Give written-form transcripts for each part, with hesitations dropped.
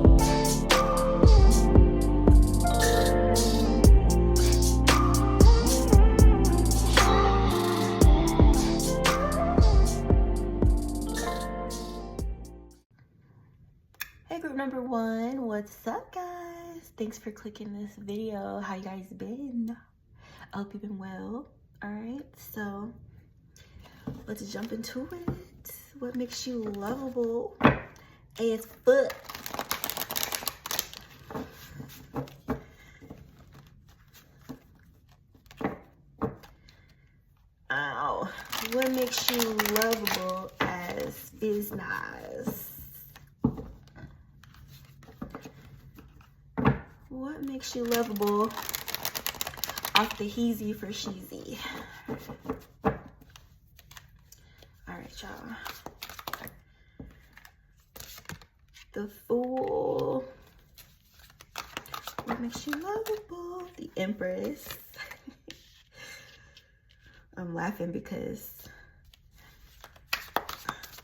Hey group number one, what's up guys? Thanks for clicking this video. How you guys been? I hope you've been well. Alright, so let's jump into it. What makes you lovable as fuck? Ow. What makes you lovable as business? What makes you lovable off the heezy for sheezy? Alright, y'all. The Fool. What makes you lovable? The Empress. I'm laughing because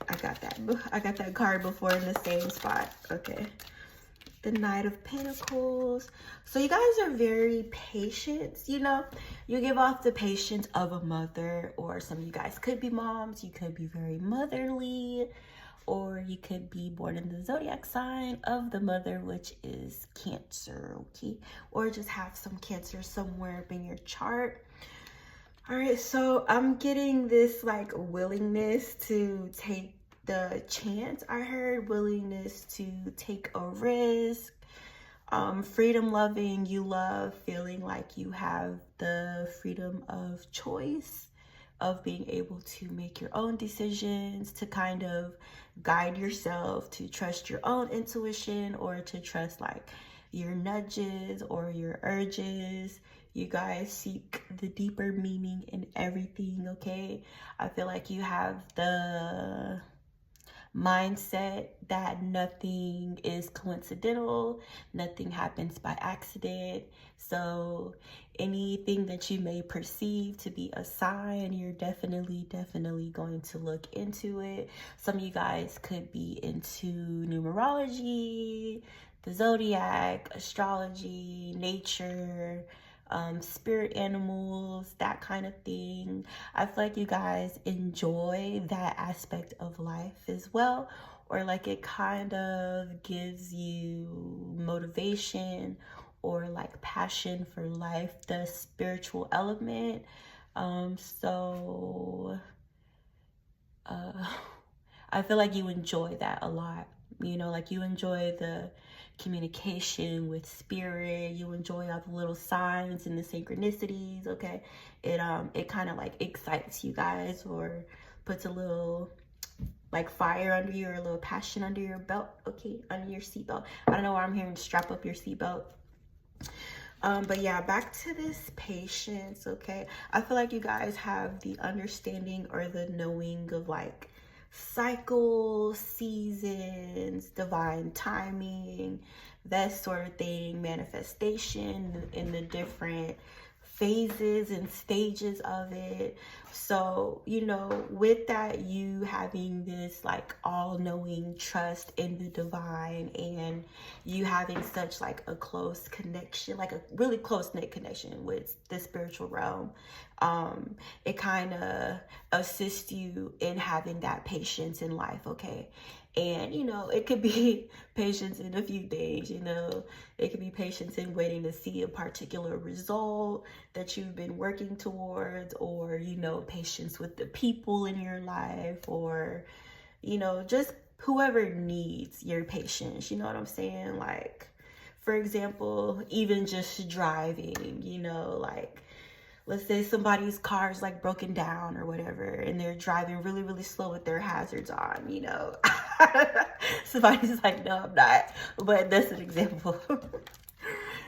I got that card before in the same spot. Okay. The Knight of Pentacles. So you guys are very patient, you know. You give off the patience of a mother, or some of you guys could be moms. You could be very motherly, or you could be born in the zodiac sign of the mother, which is Cancer, okay? Or just have some Cancer somewhere up in your chart. All right, so I'm getting this like willingness to take the chance. I heard willingness to take a risk, freedom loving. You love feeling like you have the freedom of choice, of being able to make your own decisions, to kind of guide yourself, to trust your own intuition, or to trust like your nudges or your urges. You guys seek the deeper meaning in everything, okay? I feel like you have the mindset that nothing is coincidental, nothing happens by accident. So anything that you may perceive to be a sign, you're definitely going to look into it. Some of you guys could be into numerology, the zodiac, astrology, nature, spirit animals, that kind of thing. I feel like you guys enjoy that aspect of life as well, or like it kind of gives you motivation or like passion for life, the spiritual element. I feel like you enjoy that a lot. You know, like you enjoy the communication with spirit. You enjoy all the little signs and the synchronicities, okay? It kind of like excites you guys, or puts a little like fire under you, or a little passion under your belt, okay? Under your seatbelt. I don't know why I'm hearing strap up your seatbelt. But yeah, back to this patience, okay? I feel like you guys have the understanding or the knowing of like cycles, seasons, divine timing, that sort of thing, manifestation in the different phases and stages of it. So, you know, with that, you having this like all-knowing trust in the divine, and you having such like a close connection, like a really close-knit connection with the spiritual realm, it kind of assists you in having that patience in life, okay? And, you know, it could be patience in a few things, you know. It could be patience in waiting to see a particular result that you've been working towards, or, you know, patience with the people in your life, or, you know, just whoever needs your patience, you know what I'm saying? Like, for example, even just driving, you know, like, let's say somebody's car is like broken down or whatever, and they're driving really slow with their hazards on, you know. Somebody's like, no, I'm not. But that's an example.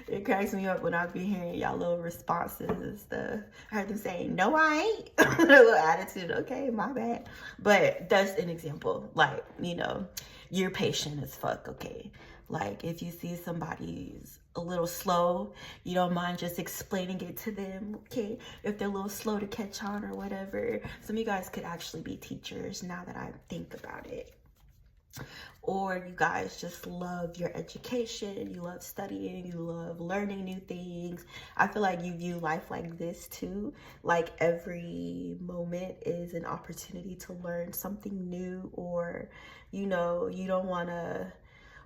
It cracks me up when I be hearing y'all little responses and stuff. I heard them saying, no, I ain't. A little attitude, okay, my bad. But that's an example. Like, you know, you're patient as fuck, okay? Like, if you see somebody's a little slow, you don't mind just explaining it to them, okay? If they're a little slow to catch on or whatever. Some of you guys could actually be teachers now that I think about it. or you guys just love your education, you love studying, you love learning new things. I feel like you view life like this too. Like every moment is an opportunity to learn something new, or, you know, you don't want to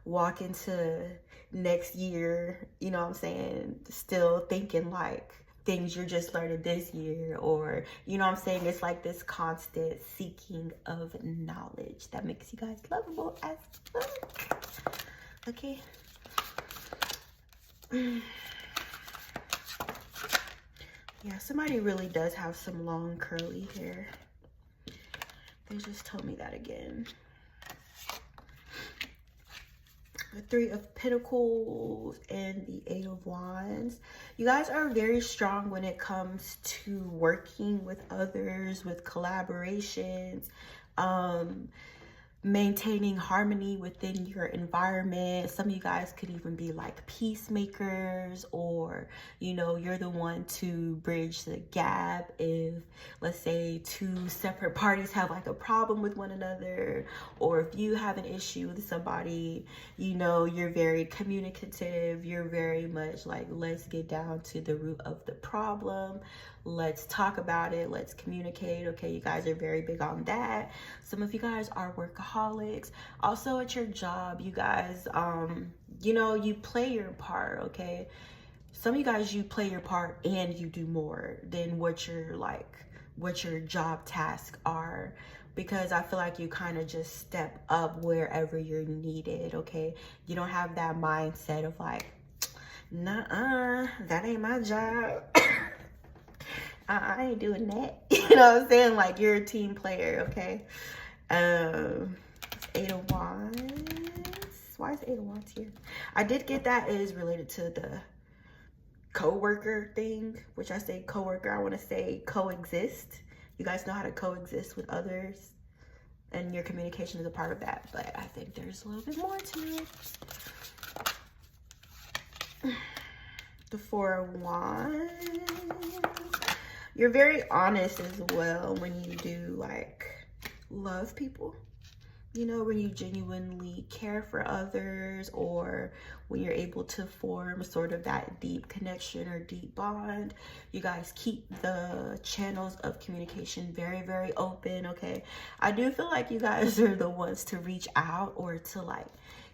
walk into next year, you know what I'm saying, still thinking like things you're just learning this year, or, you know what I'm saying, it's like this constant seeking of knowledge that makes you guys lovable as fuck. Okay. Yeah, somebody really does have some long curly hair. They just told me that again. The Three of Pentacles and the Eight of Wands. You guys are very strong when it comes to working with others, with collaborations, maintaining harmony within your environment. Some of you guys could even be like peacemakers, or, you know, you're the one to bridge the gap if, let's say, two separate parties have like a problem with one another, or if you have an issue with somebody, you know, you're very communicative. You're very much like, let's get down to the root of the problem. Let's talk about it. Let's communicate. Okay, you guys are very big on that. Some of you guys are workaholics. Also at your job, you guys, you know, you play your part, okay? Some of you guys, you play your part and you do more than what your job tasks are, because I feel like you kind of just step up wherever you're needed, okay? You don't have that mindset of like, nah, that ain't my job. I ain't doing that. You know what I'm saying? Like, you're a team player, okay? Eight of Wands. Why is Eight of Wands here? I did get that it is related to the co-worker thing, which I say co-worker, I want to say coexist. You guys know how to coexist with others, and your communication is a part of that, but I think there's a little bit more to it. The Four of Wands. You're very honest as well when you do like love people, you know, when you genuinely care for others, or when you're able to form sort of that deep connection or deep bond. You guys keep the channels of communication very, very open, okay? I do feel like you guys are the ones to reach out, or to like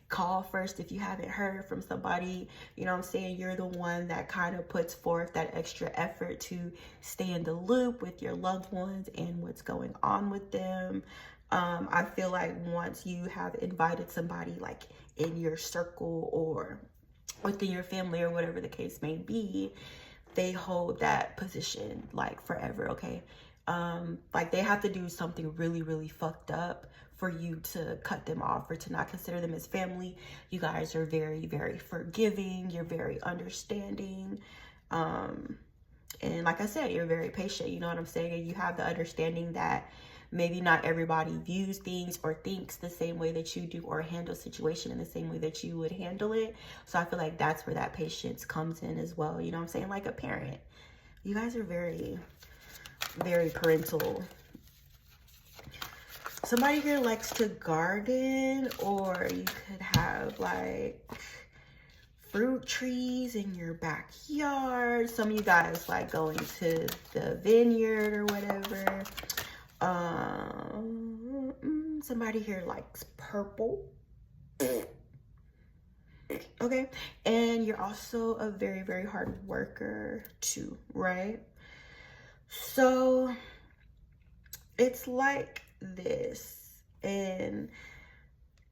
call first if you haven't heard from somebody. You know what I'm saying? You're the one that kind of puts forth that extra effort to stay in the loop with your loved ones and what's going on with them. I feel like once you have invited somebody like in your circle or within your family or whatever the case may be, they hold that position like forever, okay? Like they have to do something really, really fucked up for you to cut them off or to not consider them as family. You guys are very, very forgiving. You're very understanding. And like I said, you're very patient. You know what I'm saying? And you have the understanding that maybe not everybody views things or thinks the same way that you do, or handle situation in the same way that you would handle it. So I feel like that's where that patience comes in as well. You know what I'm saying? Like a parent. You guys are very, very parental. Somebody here likes to garden, or you could have like fruit trees in your backyard. Some of you guys like going to the vineyard or whatever. Somebody here likes purple. Okay, and you're also a very, very hard worker too, right? So it's like this, and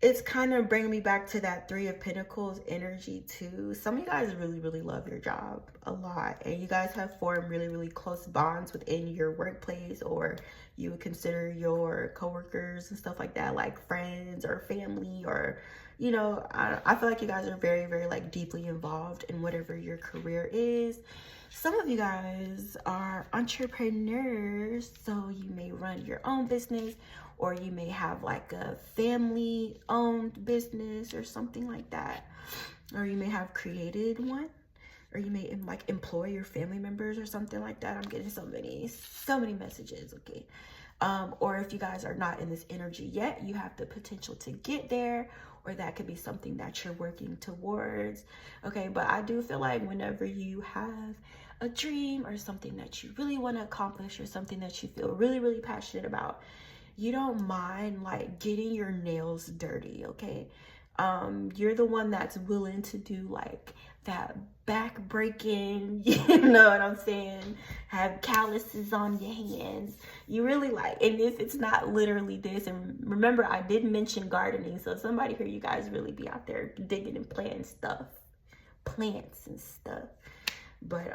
it's kind of bringing me back to that Three of Pentacles energy too. Some of you guys really, really love your job a lot, and you guys have formed really, really close bonds within your workplace, or you would consider your coworkers and stuff like that like friends or family, or, you know, I feel like you guys are very, very like deeply involved in whatever your career is. Some of you guys are entrepreneurs, so you may run your own business, or you may have like a family owned business or something like that, or you may have created one, or you may like employ your family members or something like that. I'm getting so many messages. Okay, Or if you guys are not in this energy yet, you have the potential to get there, or that could be something that you're working towards. Okay, but I do feel like whenever you have a dream or something that you really want to accomplish, or something that you feel really, really passionate about, you don't mind like getting your nails dirty. Okay, you're the one that's willing to do like that back breaking, you know what I'm saying, have calluses on your hands. You really like, and if it's not literally this, and remember I did mention gardening, so somebody here, you guys really be out there digging and planting stuff, plants and stuff. But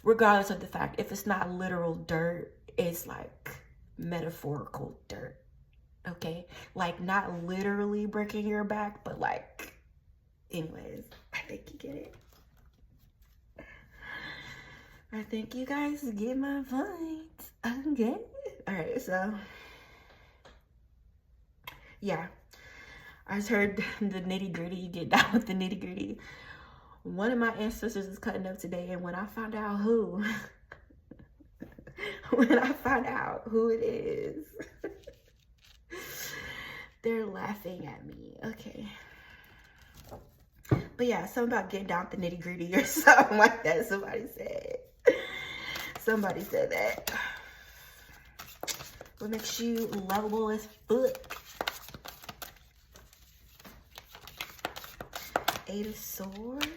regardless of the fact, if it's not literal dirt, it's like metaphorical dirt. Okay, like not literally breaking your back, but like, anyways, I think you get it. I think you guys get my point. Okay, all right, so yeah, I just heard the nitty gritty. Get down with the nitty gritty. One of my ancestors is cutting up today, and when I found out who when I found out who it is, they're laughing at me. Okay. But yeah, something about getting down with the nitty gritty or something like that. Somebody said that. What makes you lovable as fuck? Eight of Swords.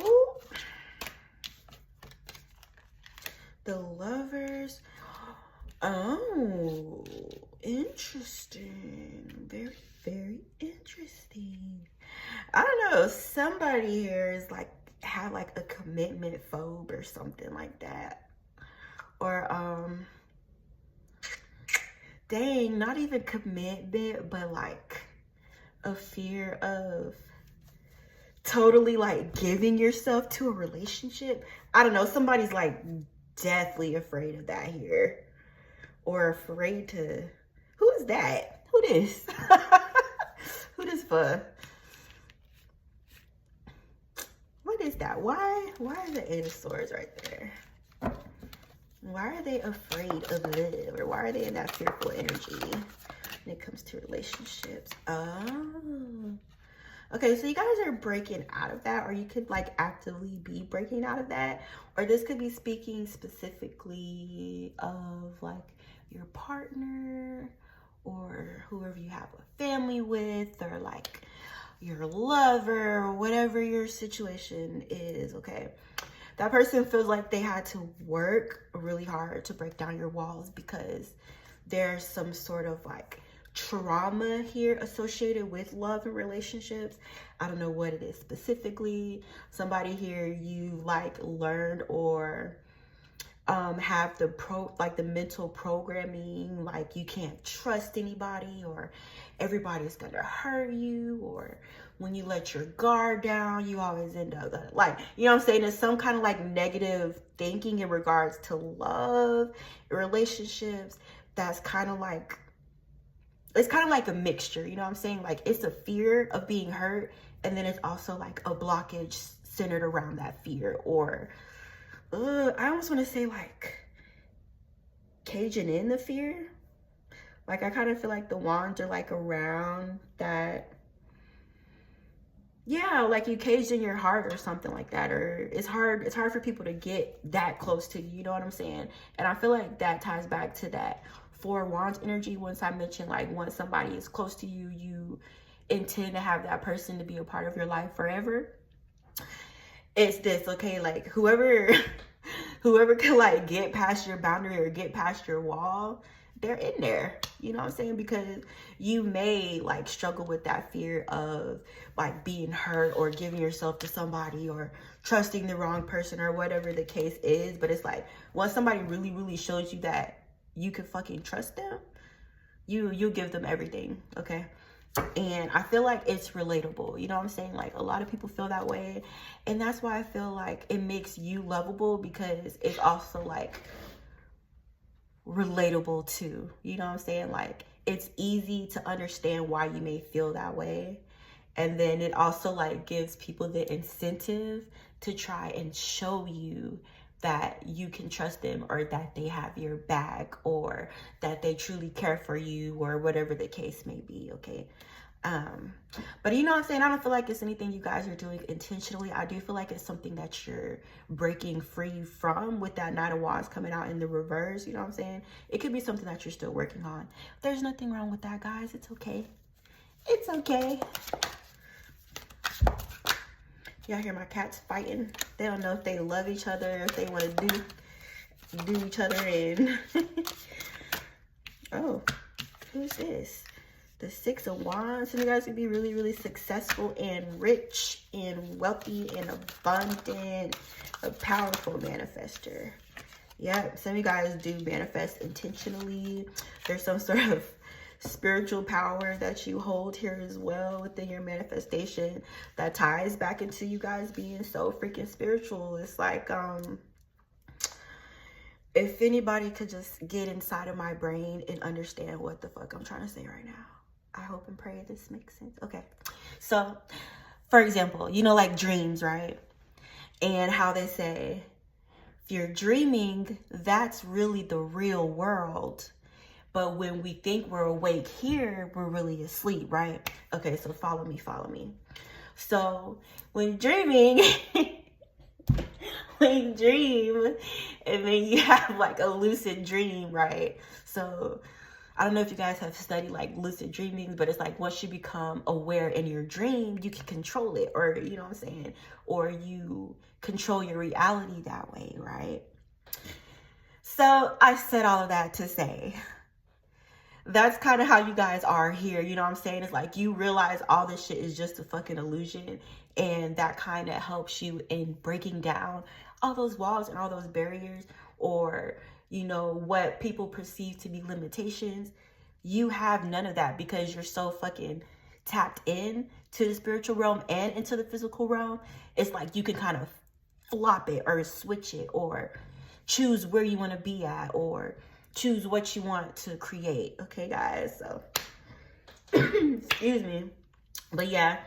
Ooh. The Lovers. Oh, interesting. Very, very interesting. I don't know. Somebody here is like, have like a commitment phobe or something like that. Or, dang, not even commitment, but like a fear of totally like giving yourself to a relationship. I don't know. Somebody's like deathly afraid of that here. Or afraid to, who is that? Who this? Who this for? What is that? Why are the Eight of Swords right there? Why are they afraid of love? Or why are they in that fearful energy when it comes to relationships? Oh. Okay, so you guys are breaking out of that, or you could like actively be breaking out of that. Or this could be speaking specifically of like your partner, or whoever you have a family with, or like your lover, or whatever your situation is. Okay, that person feels like they had to work really hard to break down your walls, because there's some sort of like trauma here associated with love and relationships. I don't know what it is specifically. Somebody here, you like learned or have the mental programming, like you can't trust anybody, or everybody's gonna hurt you, or when you let your guard down, you always end up like, you know what I'm saying? There's some kind of like negative thinking in regards to love, relationships. That's kind of like, it's kind of like a mixture, you know what I'm saying? Like it's a fear of being hurt, and then it's also like a blockage centered around that fear. Or I almost want to say like caging in the fear. Like I kind of feel like the wands are like around that. Yeah, like you caged in your heart or something like that. Or it's hard for people to get that close to you, you know what I'm saying? And I feel like that ties back to that Four Wands energy. Once I mentioned like once somebody is close to you, you intend to have that person to be a part of your life forever. It's this, okay, like whoever can like get past your boundary or get past your wall, they're in there, you know what I'm saying? Because you may like struggle with that fear of like being hurt, or giving yourself to somebody, or trusting the wrong person, or whatever the case is. But it's like once somebody really, really shows you that you can fucking trust them, you'll give them everything, okay? And I feel like it's relatable, you know what I'm saying? Like a lot of people feel that way, and that's why I feel like it makes you lovable, because it's also like relatable too, you know what I'm saying? Like it's easy to understand why you may feel that way, and then it also like gives people the incentive to try and show you that you can trust them, or that they have your back, or that they truly care for you, or whatever the case may be, okay? But you know what I'm saying? I don't feel like it's anything you guys are doing intentionally. I do feel like it's something that you're breaking free from, with that Knight of Wands coming out in the reverse. You know what I'm saying? It could be something that you're still working on. There's nothing wrong with that, guys. It's okay. It's okay. Y'all hear my cats fighting? They don't know if they love each other, if they want to do each other in. Oh, who's this? The Six of Wands. Some of you guys can be really, really successful and rich and wealthy and abundant. A powerful manifester. Yeah, some of you guys do manifest intentionally. There's some sort of spiritual power that you hold here as well within your manifestation that ties back into you guys being so freaking spiritual. It's like, if anybody could just get inside of my brain and understand what the fuck I'm trying to say right now. I hope and pray this makes sense. Okay. So, for example, you know, like dreams, right? And how they say, if you're dreaming, that's really the real world. But when we think we're awake here, we're really asleep, right? Okay, so follow me. So when dreaming, when you dream, and then you have like a lucid dream, right? So I don't know if you guys have studied like lucid dreaming, but it's like once you become aware in your dream, you can control it, or you know what I'm saying? Or you control your reality that way, right? So I said all of that to say, that's kind of how you guys are here. You know what I'm saying? It's like you realize all this shit is just a fucking illusion. And that kind of helps you in breaking down all those walls and all those barriers, or, you know, what people perceive to be limitations. You have none of that because you're so fucking tapped in to the spiritual realm and into the physical realm. It's like you can kind of flop it or switch it, or choose where you want to be at, or choose what you want to create. Okay, guys, so excuse me. But yeah,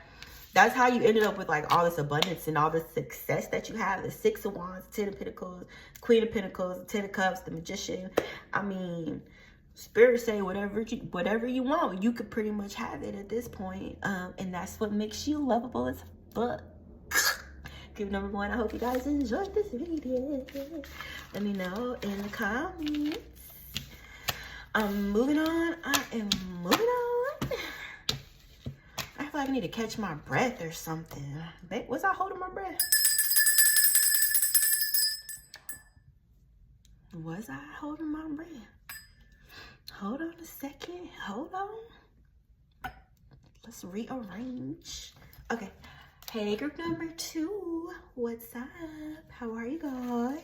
that's how you ended up with like all this abundance and all the success that you have. The Six of Wands, Ten of Pentacles, Queen of Pentacles, the Ten of Cups, the Magician. I mean, Spirit say whatever you want, you could pretty much have it at this point. And that's what makes you lovable as fuck. Give number one. I hope you guys enjoyed this video. Let me know in the comments. I'm moving on. I am moving on. I feel like I need to catch my breath or something. Was I holding my breath? Was I holding my breath? Hold on a second. Hold on. Let's rearrange. Okay. Hey, group number 2. What's up? How are you guys?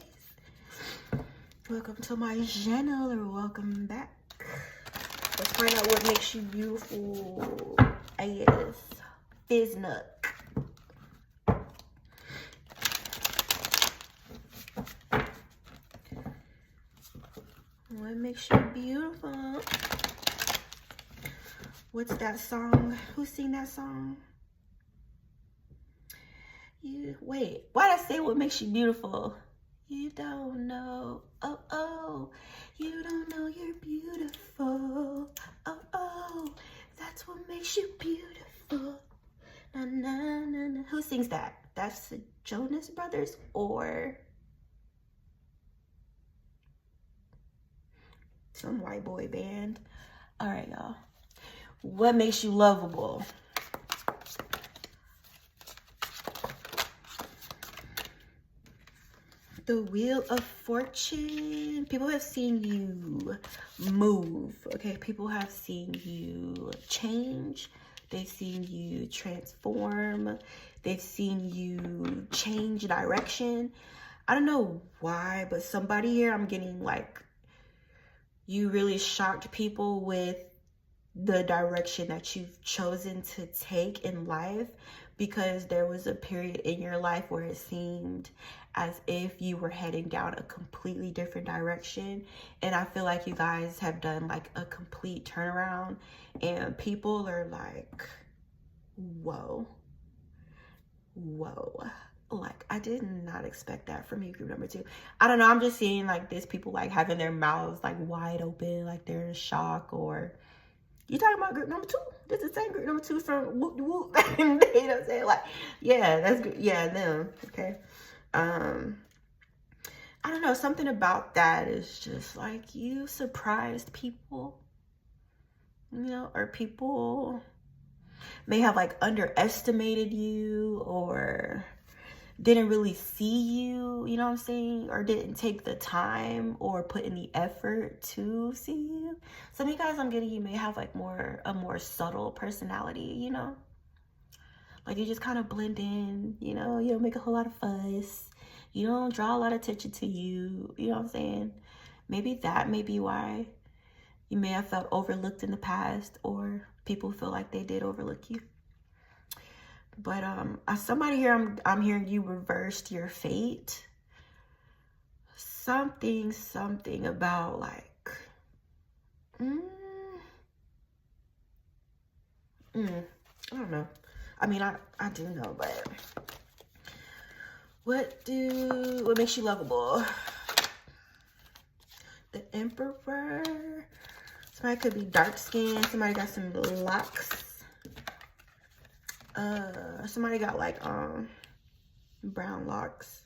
Welcome to my channel, or welcome back. Let's find out what makes you beautiful. Yes, Fizznuck. What makes you beautiful? What's that song? Who sing that song? Wait, why did I say what makes you beautiful? You don't know, oh, you don't know you're beautiful, oh, that's what makes you beautiful, na, na, na, na. Who sings that? That's the Jonas Brothers, or some white boy band? All right, y'all. What makes you lovable? The Wheel of Fortune. People have seen you move, okay? People have seen you change. They've seen you transform. They've seen you change direction. I don't know why, but somebody here, I'm getting like, you really shocked people with the direction that you've chosen to take in life, because there was a period in your life where it seemed as if you were heading down a completely different direction. And I feel like you guys have done like a complete turnaround, and people are like, whoa. Like, I did not expect that from you, group number 2. I don't know. I'm just seeing like this people like having their mouths like wide open, like they're in shock. Or you talking about group number 2? This is the same group number 2 from Whoop Whoop. You know what I'm saying? Like, yeah, that's good. Yeah, them. Okay. I don't know. Something about that is just like you surprised people, you know, or people may have like underestimated you or didn't really see you, you know what I'm saying? Or didn't take the time or put in the effort to see you. Some of you guys I'm getting, you may have like a more subtle personality, you know? Like you just kind of blend in, you know? You don't make a whole lot of fuss. You don't draw a lot of attention to you, you know what I'm saying? Maybe that may be why you may have felt overlooked in the past, or people feel like they did overlook you. But somebody here, I'm hearing you reversed your fate. Something about like, I don't know. I mean, I do know, but what makes you lovable? The Emperor. Somebody could be dark skinned. Somebody got some locks. Somebody got like brown locks.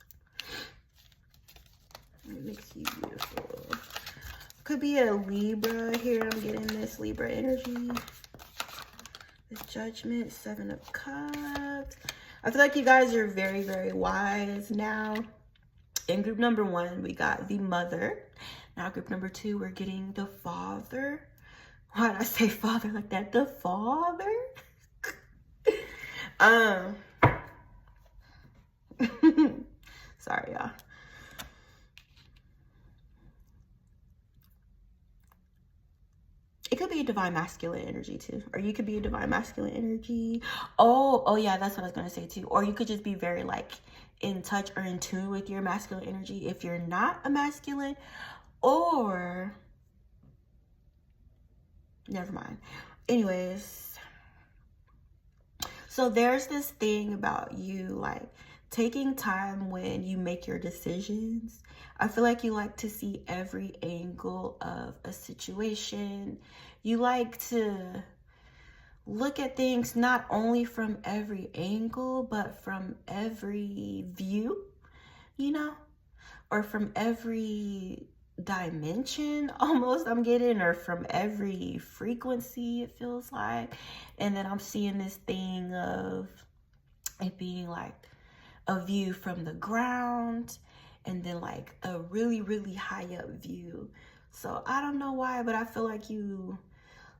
It makes you beautiful. Could be a Libra here. I'm getting this Libra energy. The Judgment, 7 of Cups. I feel like you guys are very, very wise now. In group number 1, we got the Mother. Now group number 2, we're getting the Father. Why did I say father like that? The Father? Sorry, y'all. It could be a divine masculine energy too, or you could be a divine masculine energy. Oh yeah, that's what I was gonna say too. Or you could just be very like in touch or in tune with your masculine energy if you're not a masculine. Or never mind. Anyways, so there's this thing about you like taking time when you make your decisions. I feel like you like to see every angle of a situation. You like to look at things not only from every angle, but from every view, you know, or from every dimension almost I'm getting, or from every frequency it feels like. And then I'm seeing this thing of it being like a view from the ground and then like a really, really high up view. So I don't know why, but I feel like you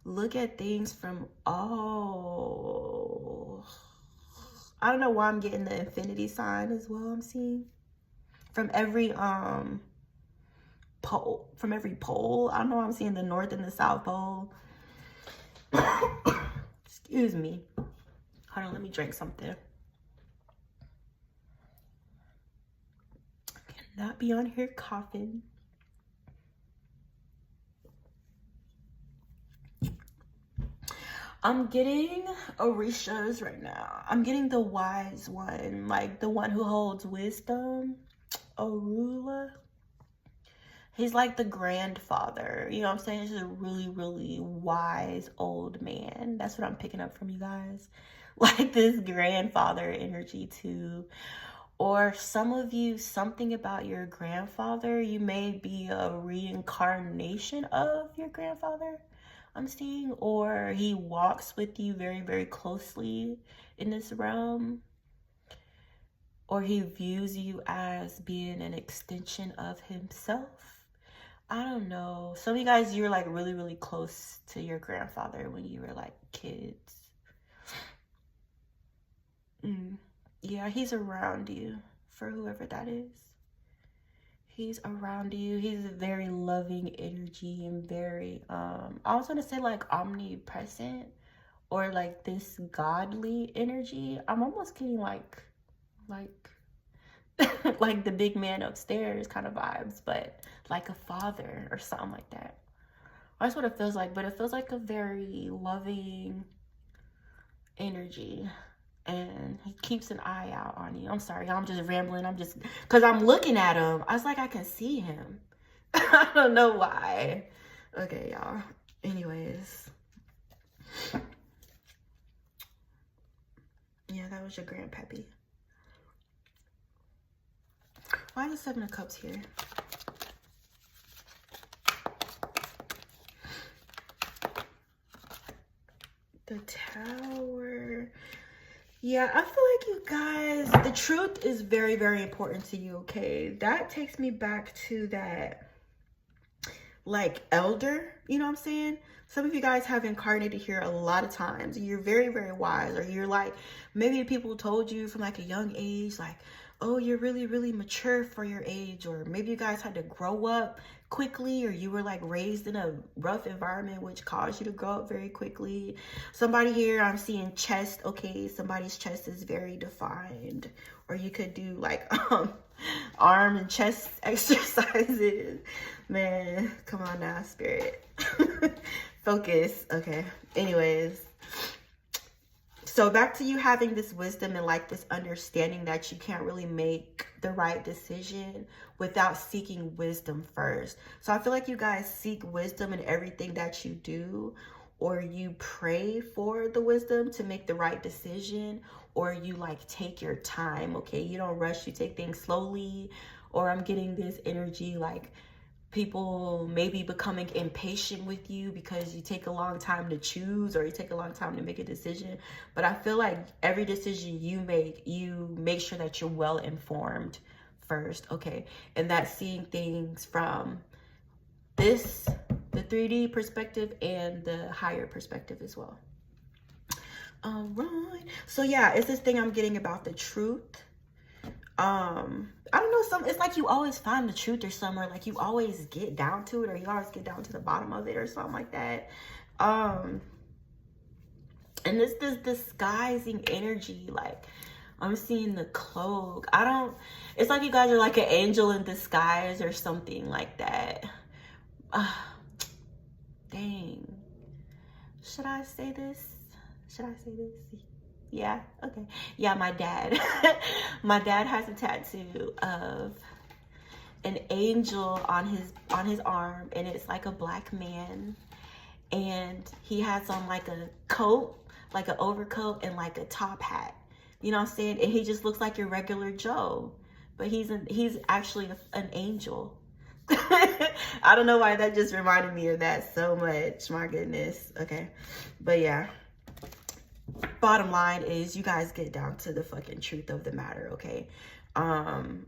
look at things from, I don't know why I'm getting the infinity sign as well. I'm seeing from every pole, I don't know why I'm seeing the North and the South Pole. Excuse me. Hold on, let me drink something. Not be on here coughing. I'm getting Orishas right now. I'm getting the wise one, like the one who holds wisdom. Orula. He's like the grandfather. You know what I'm saying? He's a really, really wise old man. That's what I'm picking up from you guys. Like this grandfather energy too. Or some of you, something about your grandfather, you may be a reincarnation of your grandfather, I'm seeing. Or he walks with you very, very closely in this realm. Or he views you as being an extension of himself. I don't know. Some of you guys, you're like really, really close to your grandfather when you were like kids. Yeah, he's around you, for whoever that is. He's around you. He's a very loving energy and very, I was going to say like omnipresent or like this godly energy. I'm almost getting like like the big man upstairs kind of vibes, but like a father or something like that. That's what it feels like, but it feels like a very loving energy. and he keeps an eye out on you. I'm sorry, I'm just rambling. I'm just, because I'm looking at him. I was like, I can see him. I don't know why. Okay, y'all. Anyways. Yeah, that was your grandpappy. Why is the Seven of Cups here? The Tower. Yeah, I feel like you guys, the truth is very, very important to you, okay? That takes me back to that, like, elder, you know what I'm saying? Some of you guys have incarnated here a lot of times. You're very, very wise. Or you're like, maybe people told you from like a young age, like, oh, you're really, really mature for your age. Or maybe you guys had to grow up quickly, or you were like raised in a rough environment which caused you to grow up very quickly. Somebody here, I'm seeing chest. Okay, somebody's chest is very defined. Or you could do like arm and chest exercises. Man, come on now, spirit. Focus. Okay, anyways, so back to you having this wisdom and like this understanding that you can't really make the right decision without seeking wisdom first. So I feel like you guys seek wisdom in everything that you do, or you pray for the wisdom to make the right decision, or you like take your time. Okay, you don't rush, you take things slowly. Or I'm getting this energy like people maybe becoming impatient with you because you take a long time to choose, or you take a long time to make a decision. But I feel like every decision you make sure that you're well informed first, okay? And that's seeing things from this, the 3D perspective, and the higher perspective as well. All right. So yeah, it's this thing I'm getting about the truth. I don't know, it's like you always find the truth or somewhere, like you always get down to it, or you always get down to the bottom of it or something like that. And this disguising energy, like I'm seeing the cloak. It's like you guys are like an angel in disguise or something like that. Dang. Should I say this? Yeah, okay. Yeah, my dad. My dad has a tattoo of an angel on his arm, and it's like a black man, and he has on like a coat, like an overcoat, and like a top hat. You know what I'm saying? And he just looks like your regular Joe, but he's actually an angel. I don't know why that just reminded me of that so much. My goodness. Okay, but yeah. Bottom line is you guys get down to the fucking truth of the matter, okay? And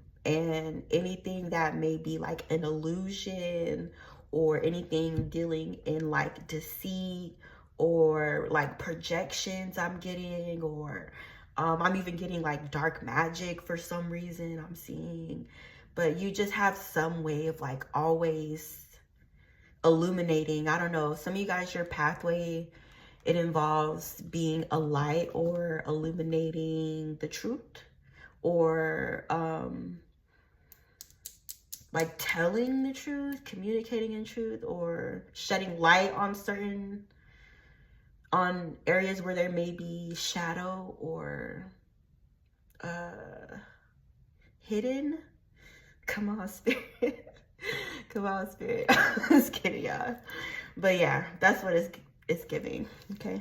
anything that may be like an illusion, or anything dealing in like deceit, or like projections I'm getting, or I'm even getting like dark magic for some reason I'm seeing. But you just have some way of like always illuminating. I don't know, some of you guys, your pathway, it involves being a light or illuminating the truth, or like telling the truth, communicating in truth, or shedding light on areas where there may be shadow or hidden. Come on, spirit. Come on, spirit. I'm just kidding, y'all. But yeah, that's what it's giving, okay?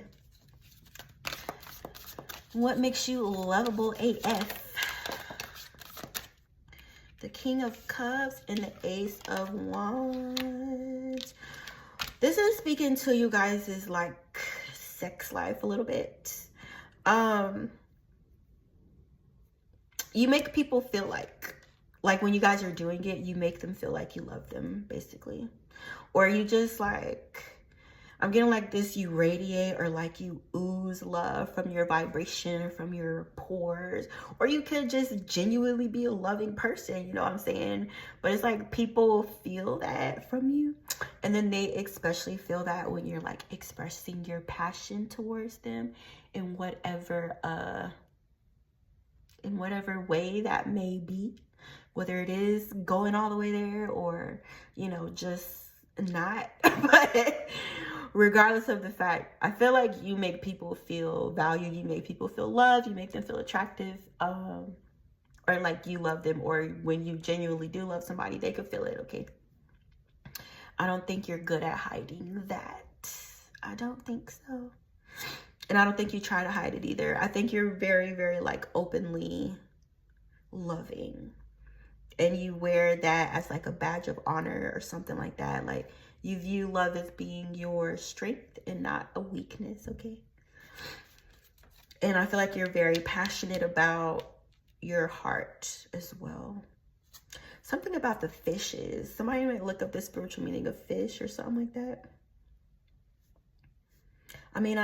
What makes you lovable AF? The King of Cups and the Ace of Wands. This is speaking to you guys' like sex life a little bit. You make people feel like when you guys are doing it, you make them feel like you love them, basically. Or you just like, I'm getting like this, you radiate or like you ooze love from your vibration or from your pores. Or you could just genuinely be a loving person, you know what I'm saying? But it's like people feel that from you. And then they especially feel that when you're like expressing your passion towards them in whatever way that may be. Whether it is going all the way there or, you know, just not. regardless of the fact, I feel like you make people feel valued, you make people feel loved, you make them feel attractive, or like you love them, or when you genuinely do love somebody, they could feel it, okay? I don't think you're good at hiding that. I don't think so. And I don't think you try to hide it either. I think you're very, very like openly loving. And you wear that as like a badge of honor or something like that. Like you view love as being your strength and not a weakness, okay? And I feel like you're very passionate about your heart as well. Something about the fishes. Somebody might look up the spiritual meaning of fish or something like that. I mean,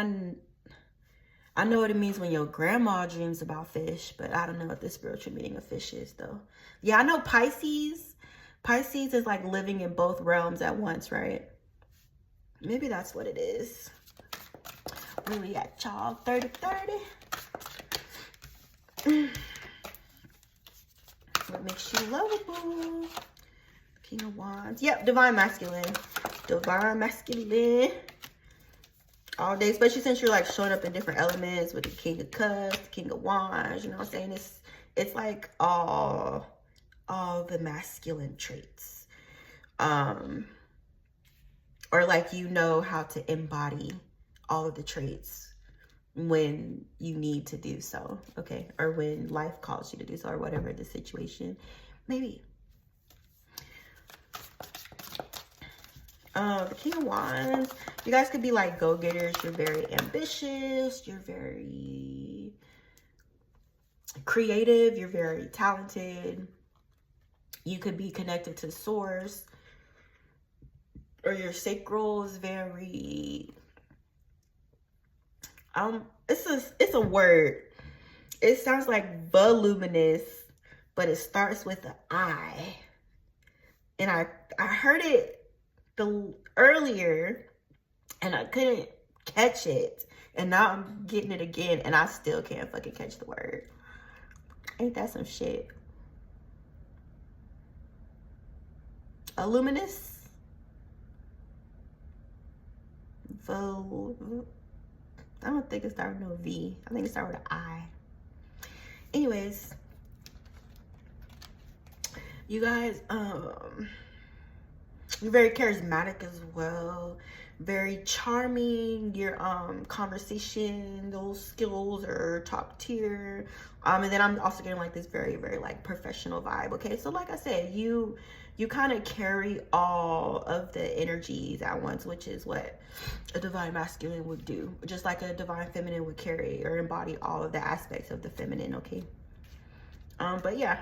I know what it means when your grandma dreams about fish, but I don't know what the spiritual meaning of fish is, though. Yeah, I know Pisces. Pisces is like living in both realms at once, right? Maybe that's what it is. Where we at, y'all? 30-30. What makes you lovable? King of Wands. Yep, divine masculine. Divine masculine. All day, especially since you're like showing up in different elements with the King of Cups, the King of Wands, you know what I'm saying? It's like all the masculine traits. Or like you know how to embody all of the traits when you need to do so, okay? Or when life calls you to do so, or whatever the situation may be. The King of Wands, you guys could be like go-getters. You're very ambitious. You're very creative. You're very talented. You could be connected to source, or your sacral is very, it's a word. It sounds like voluminous, but it starts with an I. And I heard it earlier and I couldn't catch it, and now I'm getting it again and I still can't fucking catch the word. Ain't that some shit? Luminous. I don't think it started with no V. I think it started with an I. Anyways, you guys, you're very charismatic as well, very charming. Your conversational skills are top tier. And then I'm also getting like this very, very like professional vibe. Okay, so like I said, you kind of carry all of the energies at once, which is what a divine masculine would do, just like a divine feminine would carry or embody all of the aspects of the feminine. Okay. But yeah,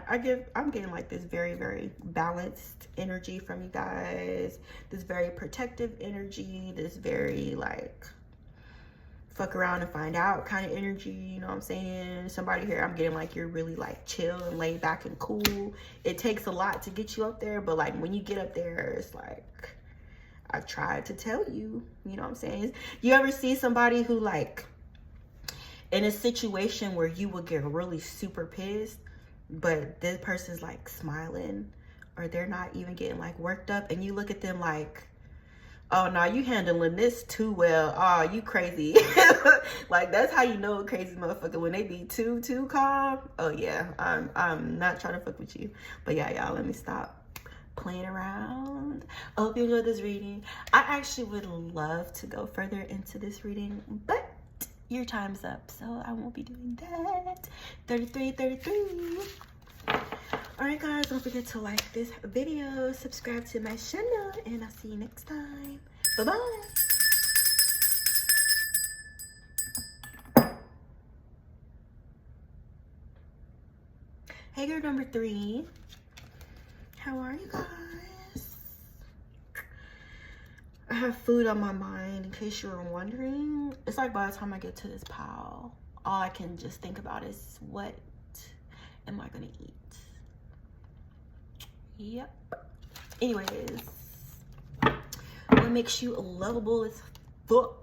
I'm getting like this very, very balanced energy from you guys. This very protective energy, this very like fuck around and find out kind of energy, you know what I'm saying? Somebody here, I'm getting like you're really like chill and laid back and cool. It takes a lot to get you up there, but like when you get up there, it's like, I've tried to tell you, you know what I'm saying? You ever see somebody who like in a situation where you would get really super pissed, but this person's like smiling, or they're not even getting like worked up, and you look at them like, oh no, you handling this too well. Oh, you crazy. Like that's how you know a crazy motherfucker, when they be too calm. Oh yeah, I'm not trying to fuck with you. But yeah, y'all, let me stop playing around. I hope you enjoyed this reading. I actually would love to go further into this reading, but your time's up, so I won't be doing that. 33. All right, guys, don't forget to like this video, subscribe to my channel, and I'll see you next time. Bye-bye. Hey, girl number 3. How are you guys? I have food on my mind, in case you were wondering. It's like by the time I get to this pile, all I can just think about is what am I gonna eat? Yep. Anyways, what makes you lovable is fuck.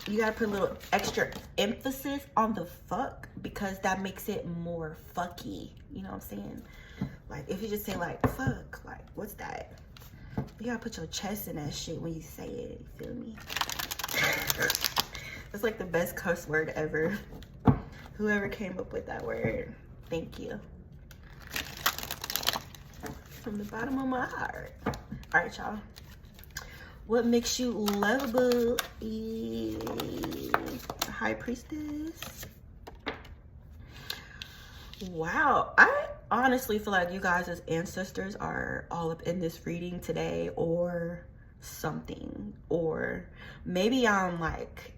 You gotta put a little extra emphasis on the fuck, because that makes it more fucky. You know what I'm saying? Like if you just say like fuck, like what's that? You gotta put your chest in that shit when you say it. You feel me? It's like the best cuss word ever. Whoever came up with that word, thank you. From the bottom of my heart. All right, y'all. What makes you lovable is High Priestess. Wow, I honestly feel like you guys as ancestors are all up in this reading today or something. Or maybe I'm like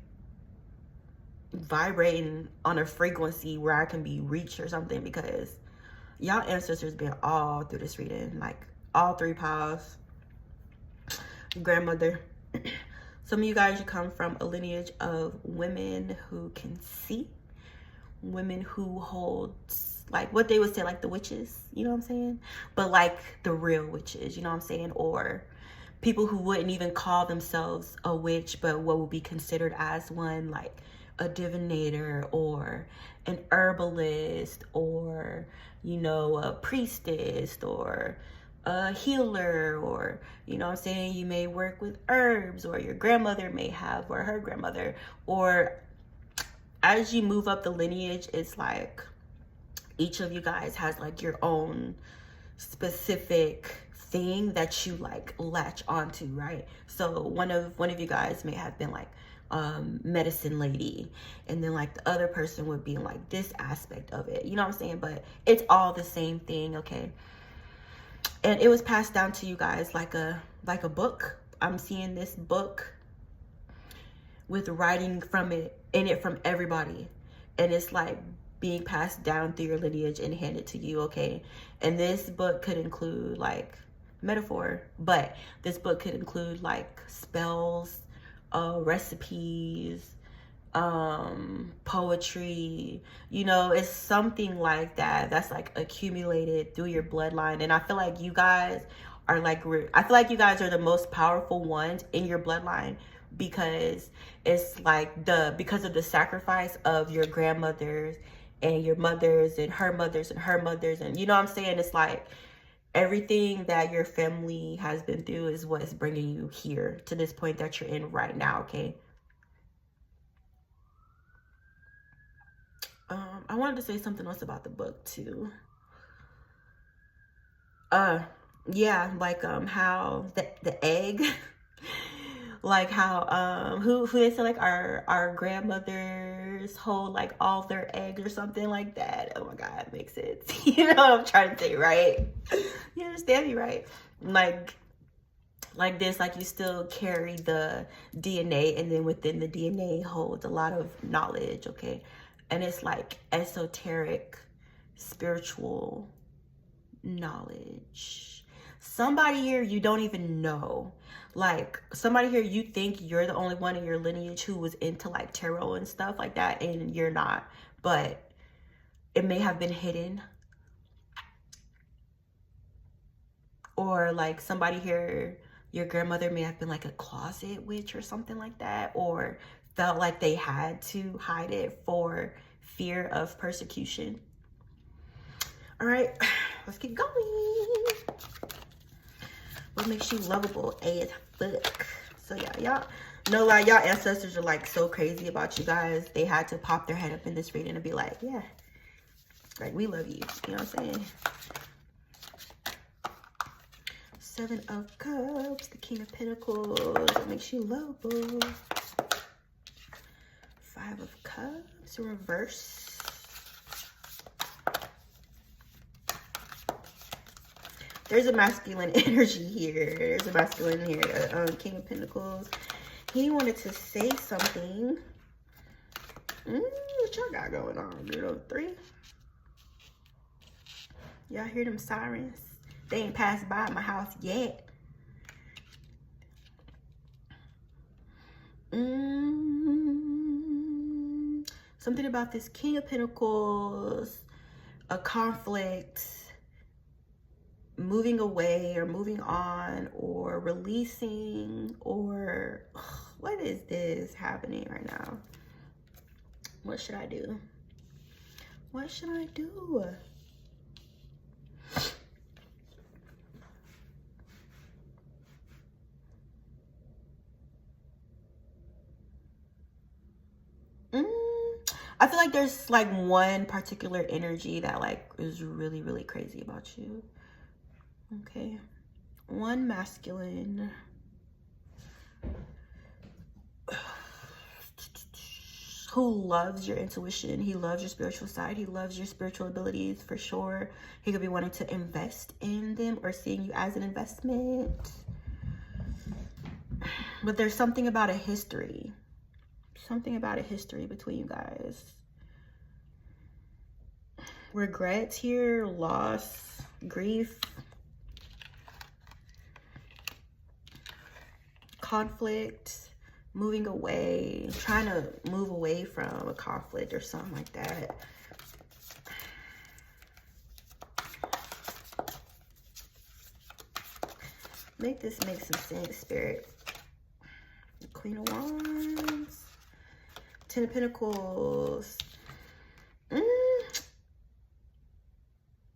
vibrating on a frequency where I can be reached or something, because y'all ancestors been all through this reading, like all 3 piles. Grandmother. Some of you guys, you come from a lineage of women who can see, women who hold like what they would say like the witches, you know what I'm saying, but like the real witches, you know what I'm saying, or people who wouldn't even call themselves a witch but what would be considered as one, like a divinator or an herbalist or, you know, a priestess or a healer, or, you know what I'm saying, you may work with herbs, or your grandmother may have, or her grandmother, or as you move up the lineage, it's like each of you guys has like your own specific thing that you like latch onto, right? So one of you guys may have been like medicine lady, and then like the other person would be in like this aspect of it, you know what I'm saying, but it's all the same thing, okay? And it was passed down to you guys like a book. I'm seeing this book with writing from it from everybody, and it's like being passed down through your lineage and handed to you, okay? And this book could include like metaphor, but this book could include like spells, recipes, poetry, you know, it's something like that that's like accumulated through your bloodline. And I feel like you guys are like, I feel like you guys are the most powerful ones in your bloodline, because it's like because of the sacrifice of your grandmothers and your mothers and her mothers and her mothers, and you know what I'm saying, it's like everything that your family has been through is what is bringing you here to this point that you're in right now, okay? I wanted to say something else about the book too. Yeah, like how the egg, like how who they say like our grandmothers hold like all their eggs or something like that. Oh my God, it makes sense. You know what I'm trying to say, right? You understand me, right? Like this, like you still carry the DNA, and then within the DNA holds a lot of knowledge, okay? And it's like esoteric, spiritual knowledge. Somebody here you don't even know. Like somebody here you think you're the only one in your lineage who was into like tarot and stuff like that, and you're not. But it may have been hidden. Or like somebody here, your grandmother may have been like a closet witch or something like that, or felt like they had to hide it for fear of persecution. All right, let's keep going. What makes you lovable as fuck? So yeah, y'all, no lie, y'all ancestors are like so crazy about you guys. They had to pop their head up in this reading and be like, yeah, like we love you. You know what I'm saying? 7 of Cups, the King of Pentacles. What makes you lovable? 5 of Cups, reverse. There's a masculine energy here. There's a masculine here. King of Pentacles. He wanted to say something. What y'all got going on? 3. Y'all hear them sirens? They ain't passed by my house yet. Something about this King of Pentacles, a conflict, moving away or moving on or releasing, or what is this happening right now? What should I do? What should I do? I feel like there's like one particular energy that like is really, really crazy about you. Okay. One masculine. Who loves your intuition. He loves your spiritual side. He loves your spiritual abilities for sure. He could be wanting to invest in them or seeing you as an investment. But there's something about a history. Something about a history between you guys. Regrets here, loss, grief, conflict, moving away, trying to move away from a conflict or something like that. Make this make some sense, Spirit. Queen of Wands, Ten of Pentacles.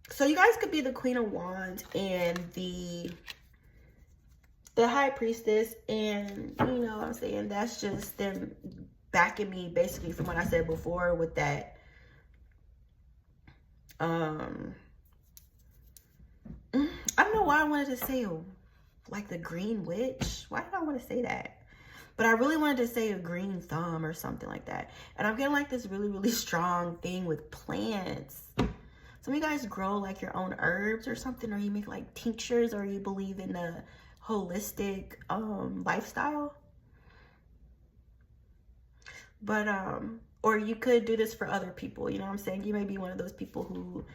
So you guys could be the Queen of Wands and the High Priestess, and you know what I'm saying, that's just them backing me basically from what I said before with that I don't know why I wanted to say like the green witch. Why did I want to say that? But I really wanted to say a green thumb or something like that. And I'm getting like this really, really strong thing with plants. Some of you guys grow like your own herbs or something, or you make like tinctures, or you believe in the holistic lifestyle. But or you could do this for other people, you know what I'm saying? You may be one of those people who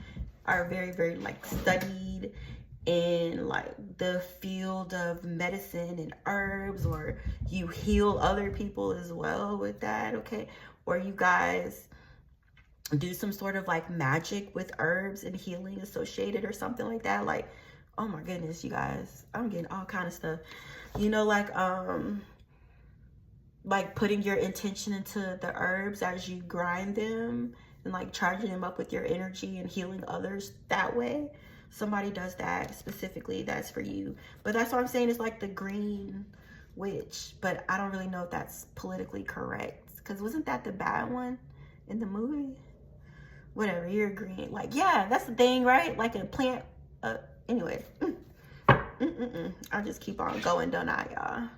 are very, very like studied in like the field of medicine and herbs, or you heal other people as well with that, okay? Or you guys do some sort of like magic with herbs and healing associated or something like that. Like, oh my goodness, you guys, I'm getting all kind of stuff, you know, like putting your intention into the herbs as you grind them and like charging them up with your energy and healing others that way. Somebody does that specifically, that's for you. But that's what I'm saying, is like the green witch, but I don't really know if that's politically correct, because wasn't that the bad one in the movie? Whatever, you're green, like, yeah, that's the thing, right? Like a plant. Anyway, I'll just keep on going, don't I, y'all?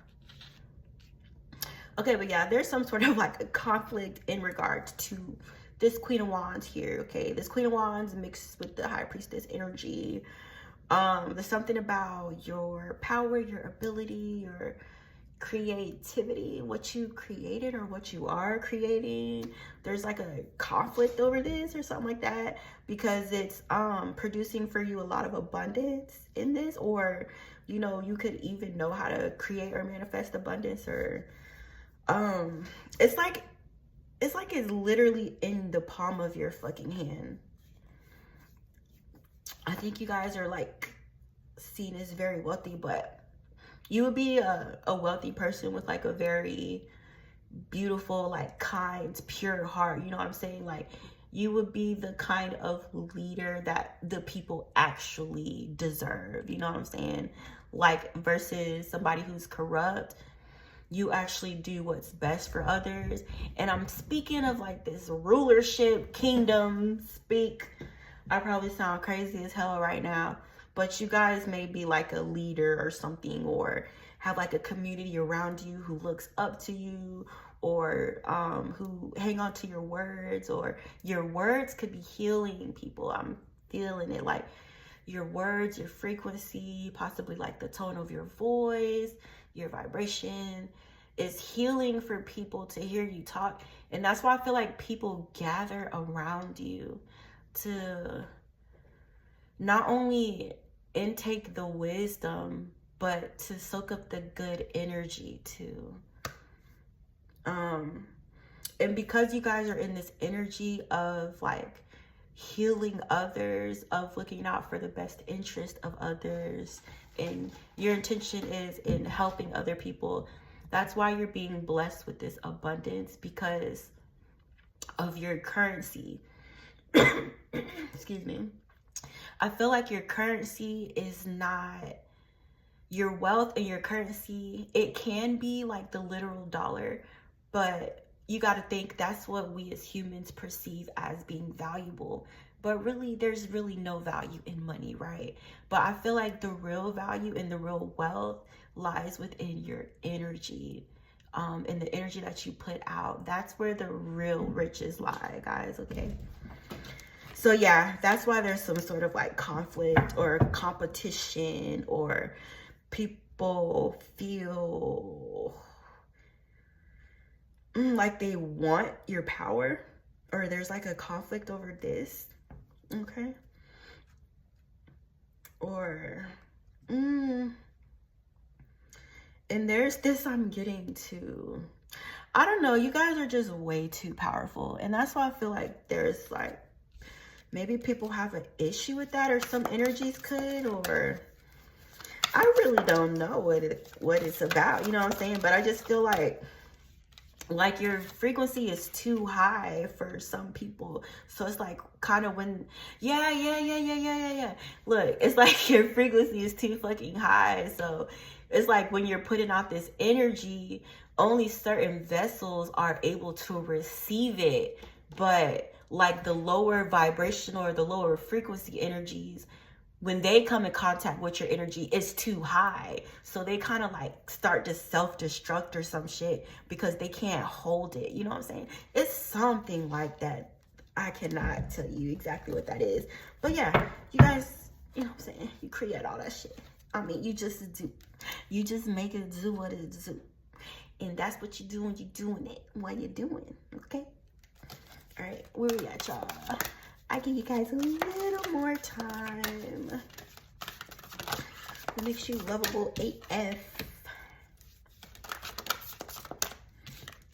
Okay, but yeah, there's some sort of like a conflict in regards to this Queen of Wands here, okay? This Queen of Wands mixed with the High Priestess energy. There's something about your power, your ability, your creativity, what you created or what you are creating. There's like a conflict over this or something like that, because it's producing for you a lot of abundance in this, or you know, you could even know how to create or manifest abundance, or it's like it's literally in the palm of your fucking hand. I think you guys are like seen as very wealthy, but you would be a wealthy person with like a very beautiful, like kind, pure heart. You know what I'm saying? Like, you would be the kind of leader that the people actually deserve. You know what I'm saying? Like, versus somebody who's corrupt. You actually do what's best for others. And I'm speaking of like this rulership, kingdom speak. I probably sound crazy as hell right now, but you guys may be like a leader or something, or have like a community around you who looks up to you, or who hang on to your words, or your words could be healing people. I'm feeling it, like your words, your frequency, possibly like the tone of your voice, your vibration is healing for people to hear you talk. And that's why I feel like people gather around you to not only intake the wisdom, but to soak up the good energy too. And because you guys are in this energy of like healing others, of looking out for the best interest of others, and your intention is in helping other people, that's why you're being blessed with this abundance, because of your currency. Excuse me. I feel like your currency is not your wealth, and your currency, it can be like the literal dollar, but you got to think that's what we as humans perceive as being valuable. But really, there's really no value in money, right? But I feel like the real value and the real wealth lies within your energy, and the energy that you put out. That's where the real riches lie, guys, okay? So yeah, that's why there's some sort of like conflict or competition, or people feel like they want your power, or there's like a conflict over this, okay? Or and there's this I'm getting to. I don't know, you guys are just way too powerful, and that's why I feel like there's like maybe people have an issue with that, or some energies could, or I really don't know what it's about, you know what I'm saying? But I just feel like your frequency is too high for some people. So it's like kind of when, yeah. Look, it's like your frequency is too fucking high. So it's like when you're putting out this energy, only certain vessels are able to receive it. But like the lower vibrational or the lower frequency energies, when they come in contact with your energy, it's too high. So they kind of like start to self-destruct or some shit because they can't hold it. You know what I'm saying? It's something like that. I cannot tell you exactly what that is. But yeah, you guys, you know what I'm saying? You create all that shit. I mean, you just do. You just make it do what it do. And that's what you do when you're doing it, while you're doing, okay? All right, where we at, y'all? I give you guys a little more time. What makes you lovable AF?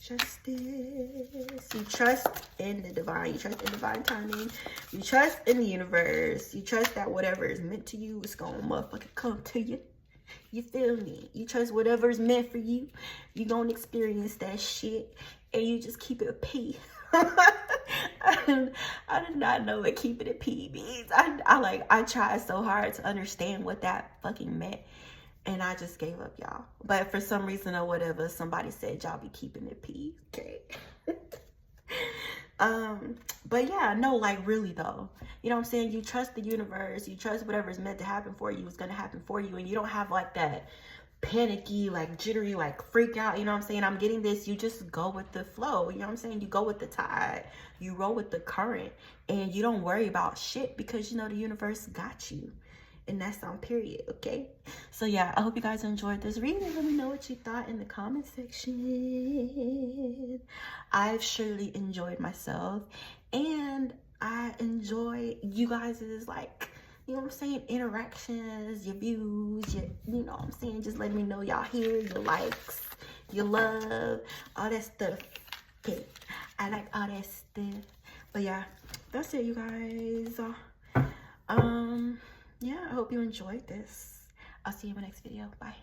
Justice. You trust in the divine. You trust in divine timing. You trust in the universe. You trust that whatever is meant to you is gonna motherfucking come to you. You feel me? You trust whatever's meant for you. You gonna experience that shit, and you just keep it a P. I did not know what keeping it P means. I tried so hard to understand what that fucking meant, and I just gave up, y'all. But for some reason or whatever, somebody said y'all be keeping it P. Okay. But yeah, no, like really though, you know what I'm saying? You trust the universe. You trust whatever's meant to happen for you is gonna happen for you, and you don't have like that panicky, like jittery, like freak out, you know what I'm saying? I'm getting this. You just go with the flow, you know what I'm saying? You go with the tide, you roll with the current, and you don't worry about shit because you know the universe got you. And that's on period, okay? So yeah, I hope you guys enjoyed this reading. Let me know what you thought in the comment section. I've surely enjoyed myself, and I enjoy you guys' like, you know what I'm saying, interactions, your views, your, you know what I'm saying, just letting me know y'all here, your likes, your love, all that stuff. Okay, I like all that stuff. But yeah, that's it, you guys. Yeah, I hope you enjoyed this. I'll see you in my next video. Bye.